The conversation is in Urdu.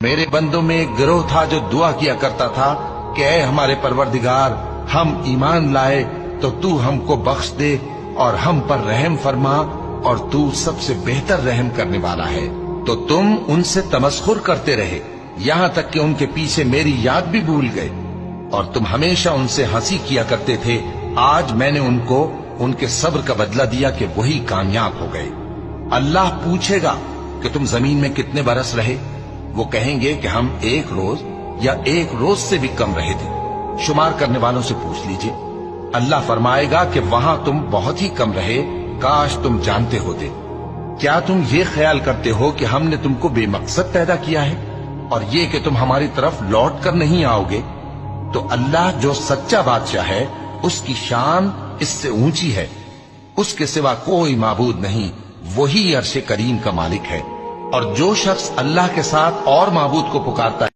میرے بندوں میں ایک گروہ تھا جو دعا کیا کرتا تھا کہ اے ہمارے پروردگار، ہم ایمان لائے تو تو ہم کو بخش دے اور ہم پر رحم فرما، اور تو سب سے بہتر رحم کرنے والا ہے۔ تو تم ان سے تمسخر کرتے رہے یہاں تک کہ ان کے پیچھے میری یاد بھی بھول گئے، اور تم ہمیشہ ان سے ہنسی کیا کرتے تھے۔ آج میں نے ان کو ان کے صبر کا بدلہ دیا کہ وہی کامیاب ہو گئے۔ اللہ پوچھے گا کہ تم زمین میں کتنے برس رہے؟ وہ کہیں گے کہ ہم 1 روز یا 1 روز سے بھی کم رہے تھے۔ شمار کرنے والوں سے پوچھ لیجئے۔ اللہ فرمائے گا کہ وہاں تم بہت ہی کم رہے، کاش تم جانتے ہوتے۔ کیا تم یہ خیال کرتے ہو کہ ہم نے تم کو بے مقصد پیدا کیا ہے، اور یہ کہ تم ہماری طرف لوٹ کر نہیں آؤ گے؟ تو اللہ جو سچا بادشاہ ہے، اس کی شان اس سے اونچی ہے، اس کے سوا کوئی معبود نہیں، وہی عرش کریم کا مالک ہے۔ اور جو شخص اللہ کے ساتھ اور معبود کو پکارتا ہے